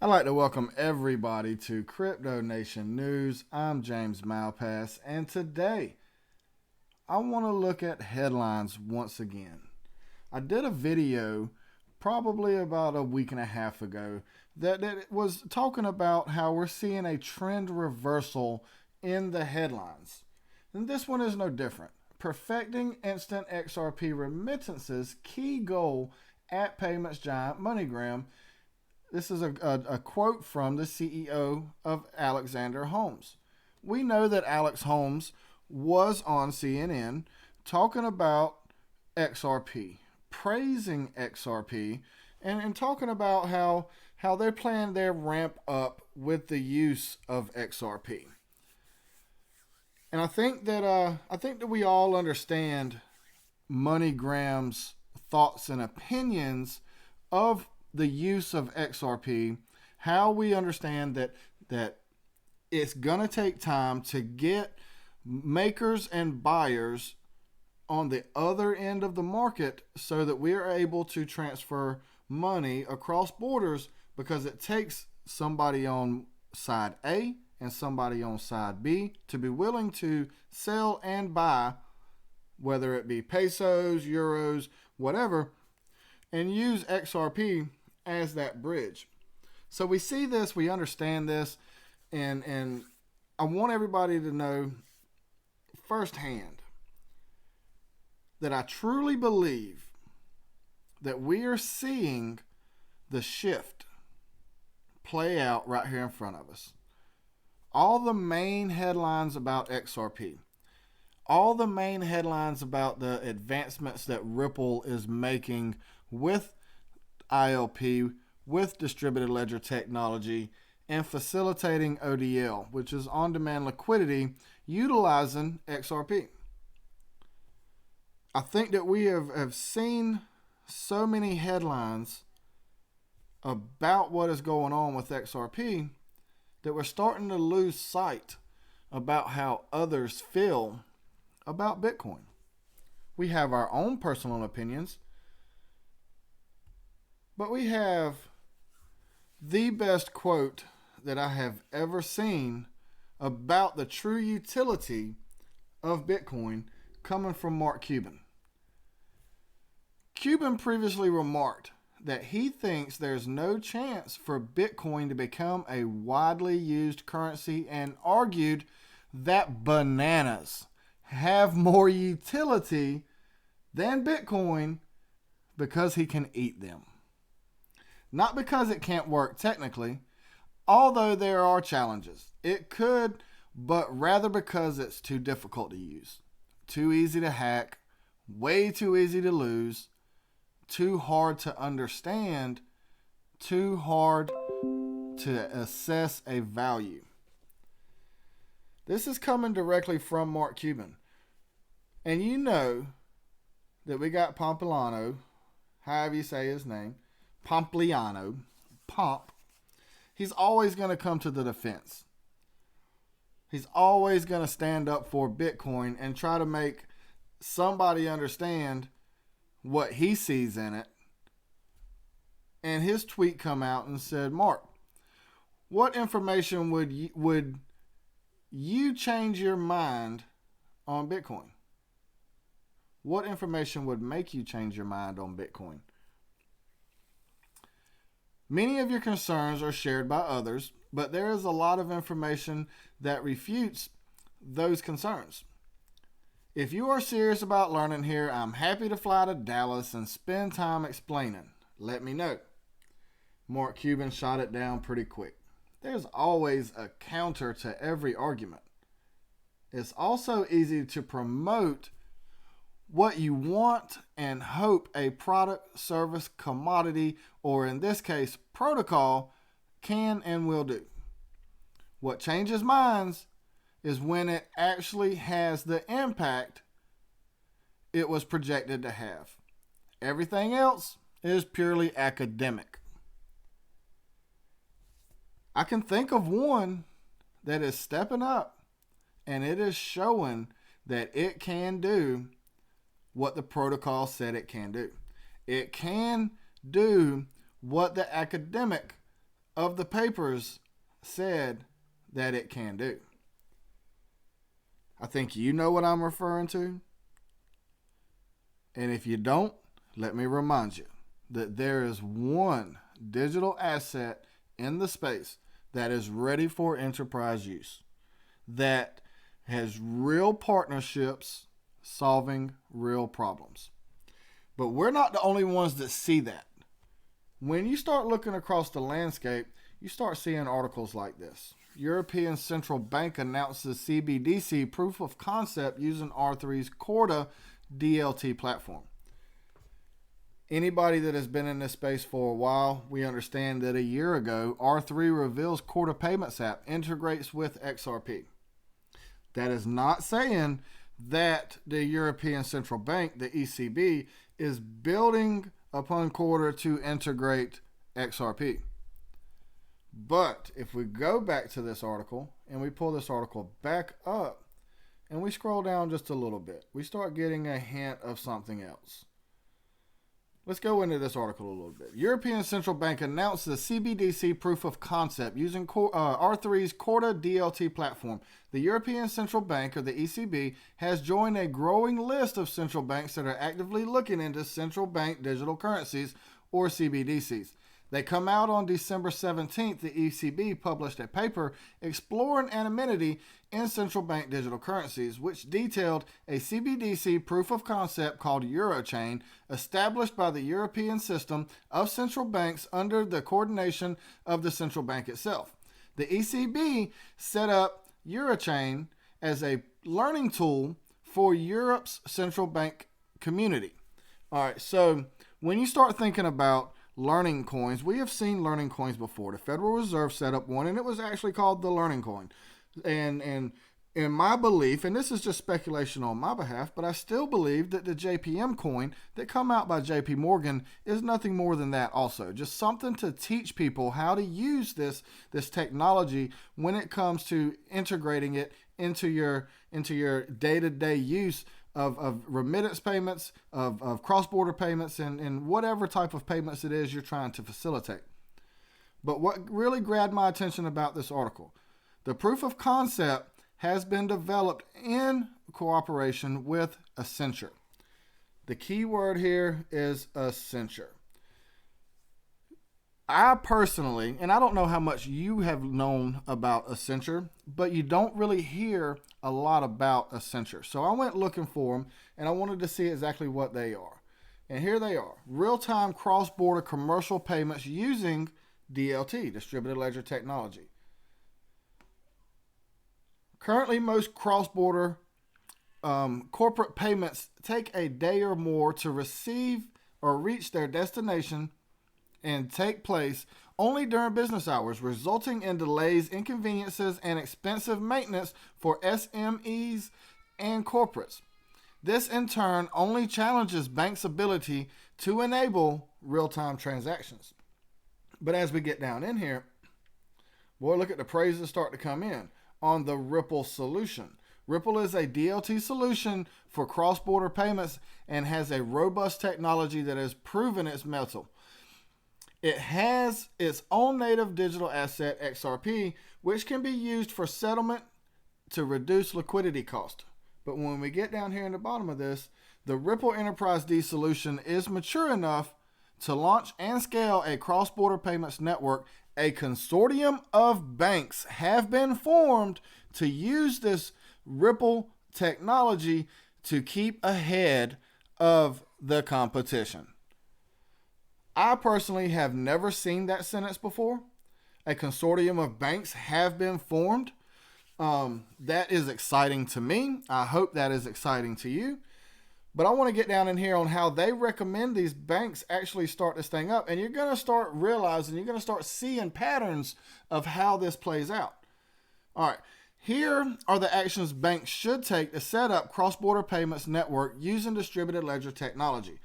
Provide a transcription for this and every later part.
I'd like to welcome everybody to Crypto Nation News. I'm James Malpass, and today I want to look at headlines once again. I did a video probably about a week and a half ago that was talking about how we're seeing a trend reversal in the headlines. And this one is no different. Perfecting instant XRP remittances, key goal at payments giant MoneyGram. This is a quote from the CEO of Alexander Holmes. We know that Alex Holmes was on CNN talking about XRP, praising XRP, and talking about how they plan their ramp up with the use of XRP. And I think that we all understand MoneyGram's thoughts and opinions of the use of XRP, how we understand that it's going to take time to get makers and buyers on the other end of the market so that we are able to transfer money across borders, because it takes somebody on side A and somebody on side B to be willing to sell and buy, whether it be pesos, euros, whatever, and use XRP as that bridge. So we see this, we understand this, and I want everybody to know firsthand that I truly believe that we are seeing the shift play out right here in front of us. All the main headlines about XRP, all the main headlines about the advancements that Ripple is making with ILP, with distributed ledger technology, and facilitating ODL, which is on-demand liquidity, utilizing XRP. I think that we have seen so many headlines about what is going on with XRP that we're starting to lose sight about how others feel about Bitcoin. We have our own personal opinions, but we have the best quote that I have ever seen about the true utility of Bitcoin coming from Mark Cuban. Cuban previously remarked that he thinks there's no chance for Bitcoin to become a widely used currency, and argued that bananas have more utility than Bitcoin because he can eat them. Not because it can't work technically, although there are challenges. It could, but rather because it's too difficult to use, too easy to hack, way too easy to lose, too hard to understand, too hard to assess a value. This is coming directly from Mark Cuban. And you know that we got Pompliano, however you say his name, Pompliano, Pomp. He's always going to come to the defense. He's always going to stand up for Bitcoin and try to make somebody understand what he sees in it. And his tweet come out and said, Mark, what information would you change your mind on Bitcoin? What information would make you change your mind on Bitcoin? Many of your concerns are shared by others, but there is a lot of information that refutes those concerns. If you are serious about learning here, I'm happy to fly to Dallas and spend time explaining. Let me know. Mark Cuban shot it down pretty quick. There's always a counter to every argument. It's also easy to promote what you want and hope a product, service, commodity, or in this case, protocol can and will do. What changes minds is when it actually has the impact it was projected to have. Everything else is purely academic. I can think of one that is stepping up, and it is showing that it can do what the protocol said it can do. It can do what the academic of the papers said that it can do. I think you know what I'm referring to. And if you don't, let me remind you that there is one digital asset in the space that is ready for enterprise use, that has real partnerships solving real problems. But we're not the only ones that see that. When you start looking across the landscape, you start seeing articles like this. European Central Bank announces CBDC proof of concept using R3's Corda DLT platform. Anybody that has been in this space for a while, we understand that a year ago, R3 reveals Corda Payments app integrates with XRP. That is not saying that the European Central Bank, the ECB, is building upon Corda to integrate XRP. But if we go back to this article and we pull this article back up and we scroll down just a little bit, we start getting a hint of something else. Let's go into this article a little bit. European Central Bank announced the CBDC proof of concept using R3's Corda DLT platform. The European Central Bank, or the ECB, has joined a growing list of central banks that are actively looking into central bank digital currencies, or CBDCs. They come out on December 17th. The ECB published a paper exploring anonymity in central bank digital currencies, which detailed a CBDC proof of concept called Eurochain, established by the European system of central banks under the coordination of the central bank itself. The ECB set up Eurochain as a learning tool for Europe's central bank community. All right, so when you start thinking about learning coins, we have seen learning coins before. The Federal Reserve set up one, and it was actually called the learning coin. And in my belief, and this is just speculation on my behalf, but I still believe that the JPM coin that come out by JP Morgan is nothing more than that also. Just something to teach people how to use this technology when it comes to integrating it into your day-to-day use of remittance payments, of cross-border payments, and whatever type of payments it is you're trying to facilitate. But what really grabbed my attention about this article, the proof of concept has been developed in cooperation with Accenture. The key word here is Accenture. I personally, and I don't know how much you have known about Accenture, but you don't really hear a lot about Accenture. So I went looking for them, and I wanted to see exactly what they are. And here they are. Real-time cross-border commercial payments using DLT, distributed ledger technology. Currently, most cross-border corporate payments take a day or more to receive or reach their destination and take place only during business hours, resulting in delays, inconveniences, and expensive maintenance for SMEs and corporates. This, in turn, only challenges banks' ability to enable real-time transactions. But as we get down in here, boy, look at the praises start to come in on the Ripple solution. Ripple is a DLT solution for cross-border payments and has a robust technology that has proven its mettle. It has its own native digital asset, XRP, which can be used for settlement to reduce liquidity cost. But when we get down here in the bottom of this, the Ripple Enterprise D solution is mature enough to launch and scale a cross-border payments network. A consortium of banks have been formed to use this Ripple technology to keep ahead of the competition. I personally have never seen that sentence before. A consortium of banks have been formed. That is exciting to me. I hope that is exciting to you. But I want to get down in here on how they recommend these banks actually start this thing up. And you're going to start realizing, you're going to start seeing patterns of how this plays out. All right. Here are the actions banks should take to set up cross-border payments network using distributed ledger technology.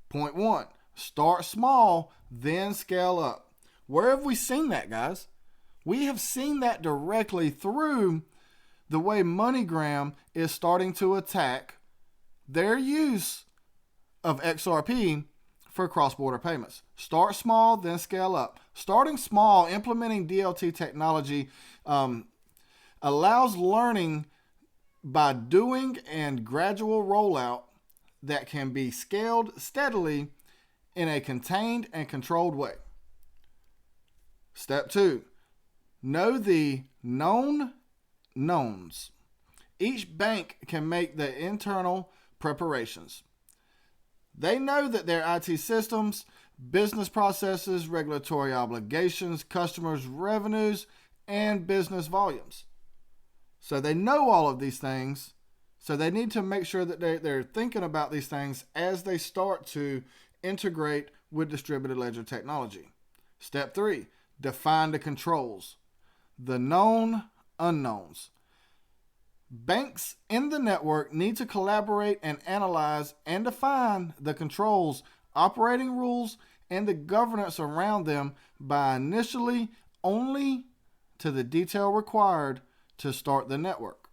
Point 1. Start small, then scale up. Where have we seen that, guys? We have seen that directly through the way MoneyGram is starting to attack their use of XRP for cross-border payments. Start small, then scale up. Starting small, implementing DLT technology allows learning by doing and gradual rollout that can be scaled steadily in a contained and controlled way. Step 2, know the known knowns. Each bank can make the internal preparations. They know that their IT systems, business processes, regulatory obligations, customers' revenues, and business volumes. So they know all of these things. So they need to make sure that they're thinking about these things as they start to integrate with distributed ledger technology. Step 3, define the controls. The known unknowns. Banks in the network need to collaborate and analyze and define the controls, operating rules, and the governance around them by initially only to the detail required to start the network.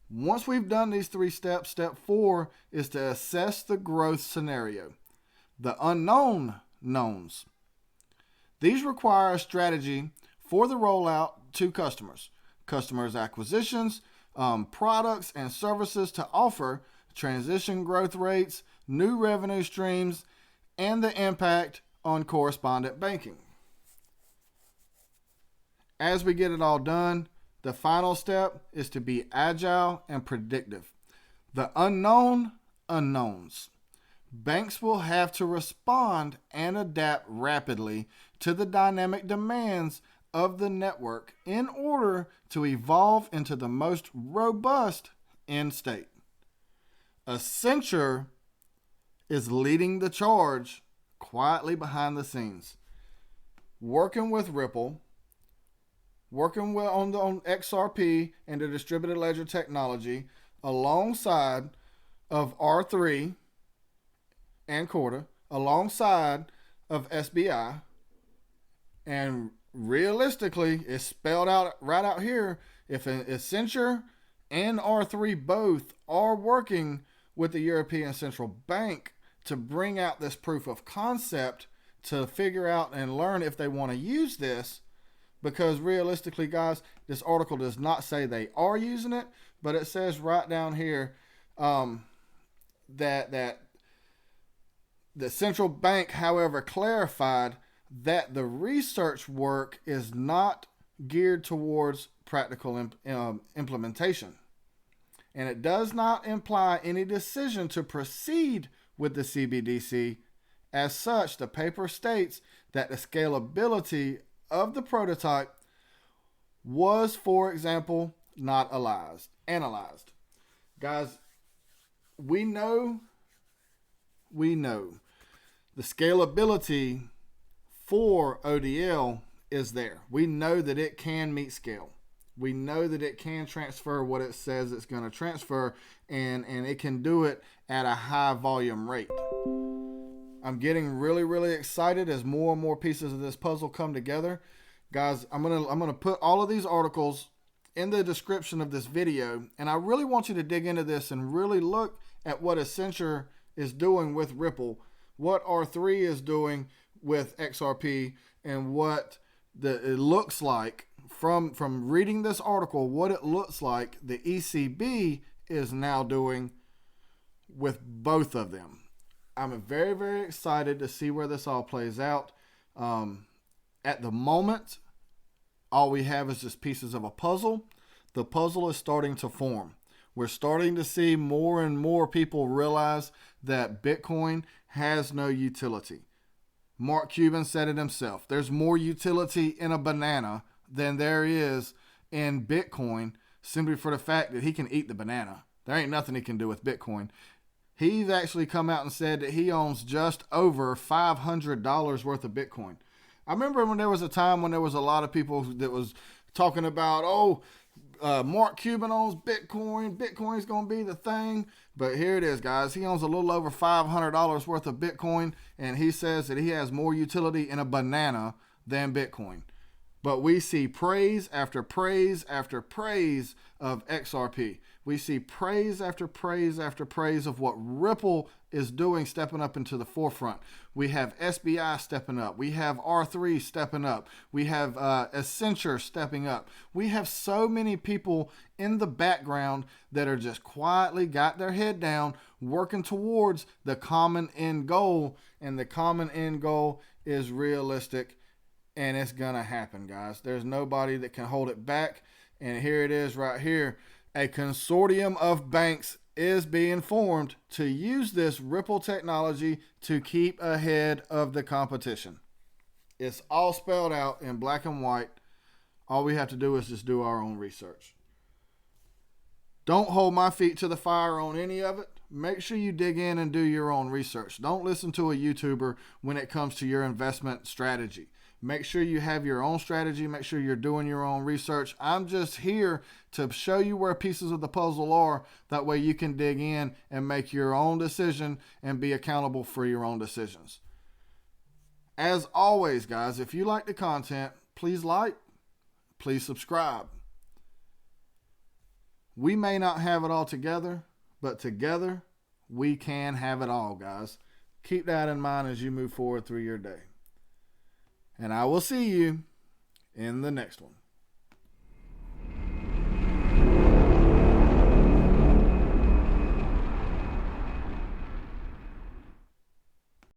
Once we've done these 3 steps, step 4 is to assess the growth scenario. The unknown knowns. These require a strategy for the rollout to customers acquisitions, products and services to offer, transition growth rates, new revenue streams, and the impact on correspondent banking. As we get it all done, the final step is to be agile and predictive. The unknown unknowns. Banks will have to respond and adapt rapidly to the dynamic demands of the network in order to evolve into the most robust end state. Accenture is leading the charge quietly behind the scenes, working with Ripple, working on XRP and the distributed ledger technology alongside of R3 and Corda, alongside of SBI, and realistically, it's spelled out right out here. If Accenture and R3 both are working with the European Central Bank to bring out this proof of concept to figure out and learn if they want to use this, because realistically, guys, this article does not say they are using it, but it says right down here that the central bank, however, clarified that the research work is not geared towards practical implementation. And it does not imply any decision to proceed with the CBDC. As such, the paper states that the scalability of the prototype was, for example, not analyzed. Guys, we know the scalability for ODL is there. We know that it can meet scale. We know that it can transfer what it says it's going to transfer, and it can do it at a high volume rate. I'm getting really, really excited as more and more pieces of this puzzle come together. Guys, I'm gonna put all of these articles in the description of this video, and I really want you to dig into this and really look at what Accenture is doing with Ripple, what R3 is doing with XRP, and what it looks like from reading this article, what it looks like the ECB is now doing with both of them. I'm very, very excited to see where this all plays out. At the moment, all we have is just pieces of a puzzle. The puzzle is starting to form. We're starting to see more and more people realize that Bitcoin has no utility. Mark Cuban said it himself. There's more utility in a banana than there is in Bitcoin, simply for the fact that he can eat the banana. There ain't nothing he can do with Bitcoin. He's actually come out and said that he owns just over $500 worth of Bitcoin. I remember when there was a time when there was a lot of people that was talking about, Mark Cuban owns Bitcoin. Bitcoin's going to be the thing. But here it is, guys. He owns a little over $500 worth of Bitcoin, and he says that he has more utility in a banana than Bitcoin. But we see praise after praise after praise of XRP. We see praise after praise after praise of what Ripple is doing, stepping up into the forefront. We have SBI stepping up. We have R3 stepping up. We have Accenture stepping up. We have so many people in the background that are just quietly got their head down, working towards the common end goal. And the common end goal is realistic, and it's going to happen, guys. There's nobody that can hold it back. And here it is right here. A consortium of banks is being formed to use this Ripple technology to keep ahead of the competition. It's all spelled out in black and white. All we have to do is just do our own research. Don't hold my feet to the fire on any of it. Make sure you dig in and do your own research. Don't listen to a YouTuber when it comes to your investment strategy. Make sure you have your own strategy. Make sure you're doing your own research. I'm just here to show you where pieces of the puzzle are. That way you can dig in and make your own decision and be accountable for your own decisions. As always, guys, if you like the content, please like, please subscribe. We may not have it all together, but together we can have it all, guys. Keep that in mind as you move forward through your day. And I will see you in the next one.